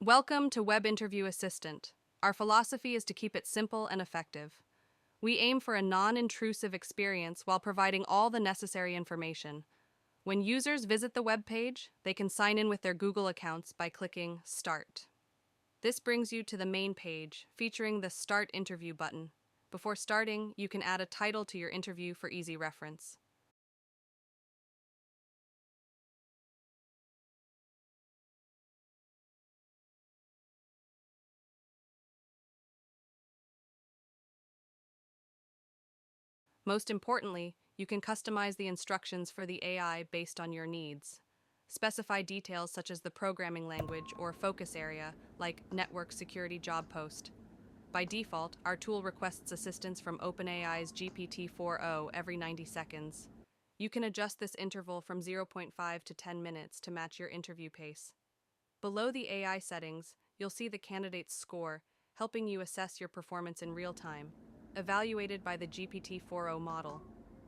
Welcome to Web Interview Assistant. Our philosophy is to keep it simple and effective. We aim for a non-intrusive experience while providing all the necessary information. When users visit the web page, they can sign in with their Google accounts by clicking Start. This brings you to the main page, featuring the Start Interview button. Before starting, you can add a title to your interview for easy reference. Most importantly, you can customize the instructions for the AI based on your needs. Specify details such as the programming language or focus area, like network security job post. By default, our tool requests assistance from OpenAI's GPT-4o every 90 seconds. You can adjust this interval from zero point 0.5 to 10 minutes to match your interview pace. Below the AI settings, you'll see the candidate's score, helping you assess your performance in real time, evaluated by the GPT-4o model.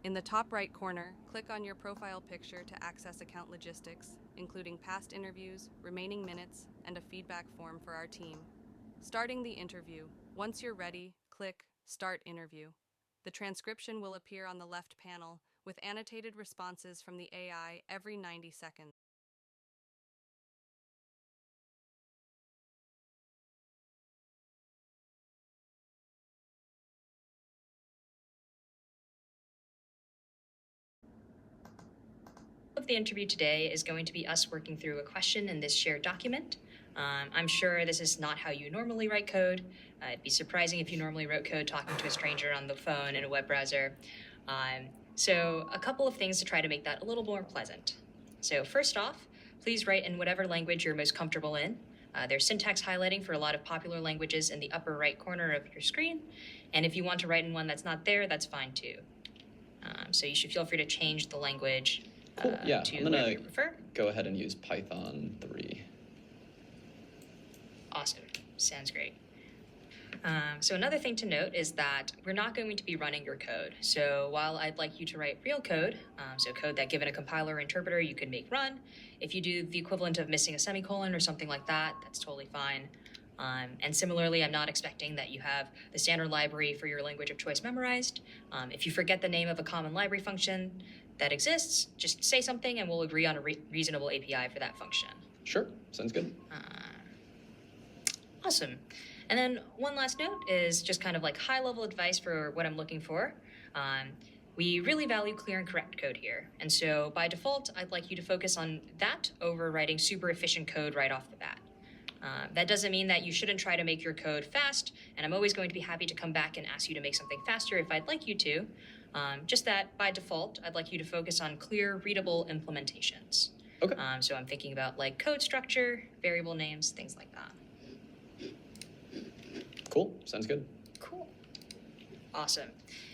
In the top right corner, click on your profile picture to access account logistics, including past interviews, remaining minutes, and a feedback form for our team. Starting the interview. Once you're ready, click Start Interview. The transcription will appear on the left panel with annotated responses from the AI every 90 seconds. Of the interview today is going to be us working through a question in this shared document. I'm sure this is not how you normally write code. It'd be surprising if you normally wrote code talking to a stranger on the phone in a web browser. So a couple of things to try to make that a little more pleasant. So first off, please write in whatever language you're most comfortable in. There's syntax highlighting for a lot of popular languages in the upper right corner of your screen. And if you want to write in one that's not there, that's fine too. So you should feel free to change the language Cool. Yeah, to I'm whatever gonna you prefer. go ahead and use Python 3. Awesome. Sounds great. So another thing to note is that we're not going to be running your code. So while I'd like you to write real code, so code that given a compiler or interpreter you could make run, if you do the equivalent of missing a semicolon or something like that, that's totally fine. And similarly, I'm not expecting that you have the standard library for your language of choice memorized. If you forget the name of a common library function that exists, just say something and we'll agree on a reasonable API for that function. Sure, sounds good. Awesome. And then one last note is just kind of like high-level advice for what I'm looking for. We really value clear and correct code here. And so by default, I'd like you to focus on that over writing super efficient code right off the bat. That doesn't mean that you shouldn't try to make your code fast, and I'm always going to be happy to come back and ask you to make something faster if I'd like you to. Just that by default, I'd like you to focus on clear, readable implementations. Okay. So I'm thinking about like code structure, variable names, things like that. Cool, sounds good. Cool. Awesome.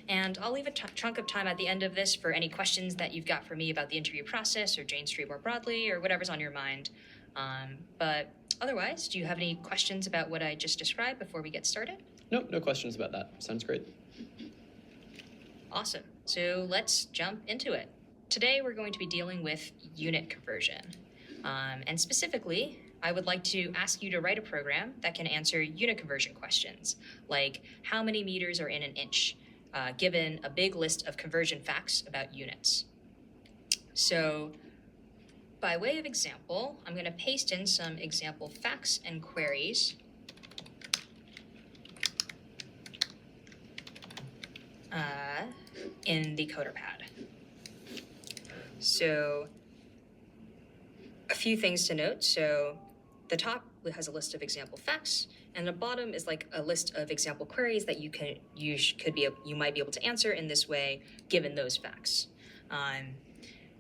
And I'll leave a chunk of time at the end of this for any questions that you've got for me about the interview process or Jane Street more broadly or whatever's on your mind. But otherwise, do you have any questions about what I just described before we get started? Nope, no questions about that. Sounds great. Awesome. So let's jump into it. Today, we're going to be dealing with unit conversion. And specifically, I would like to ask you to write a program that can answer unit conversion questions, like how many meters are in an inch, given a big list of conversion facts about units. So by way of example, I'm going to paste in some example facts and queries. In the coder pad. So a few things to note. So the top has a list of example facts, and the bottom is like a list of example queries that you might be able to answer in this way, given those facts.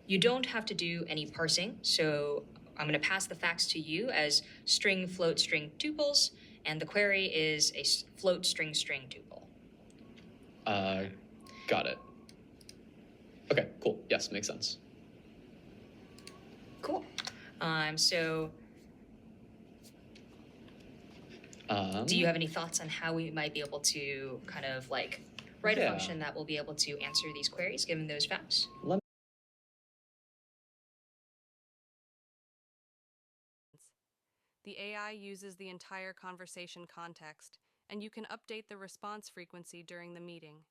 You don't have to do any parsing, so I'm going to pass the facts to you as string, float, string tuples, and the query is a float, string, string tuple. Got it. Okay, cool. Yes, makes sense. Cool. So do you have any thoughts on how we might be able to kind of like write a function that will be able to answer these queries given those facts? The AI uses the entire conversation context, and you can update the response frequency during the meeting.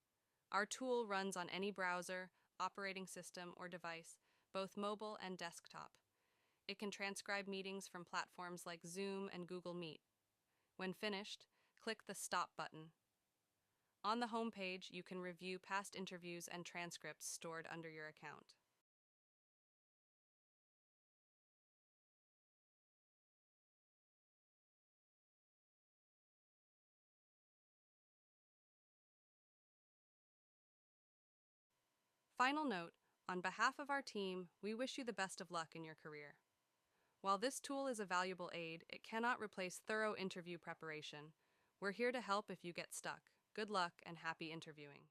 Our tool runs on any browser, operating system, or device, both mobile and desktop. It can transcribe meetings from platforms like Zoom and Google Meet. When finished, click the Stop button. On the home page, you can review past interviews and transcripts stored under your account. Final note, on behalf of our team, we wish you the best of luck in your career. While this tool is a valuable aid, it cannot replace thorough interview preparation. We're here to help if you get stuck. Good luck and happy interviewing.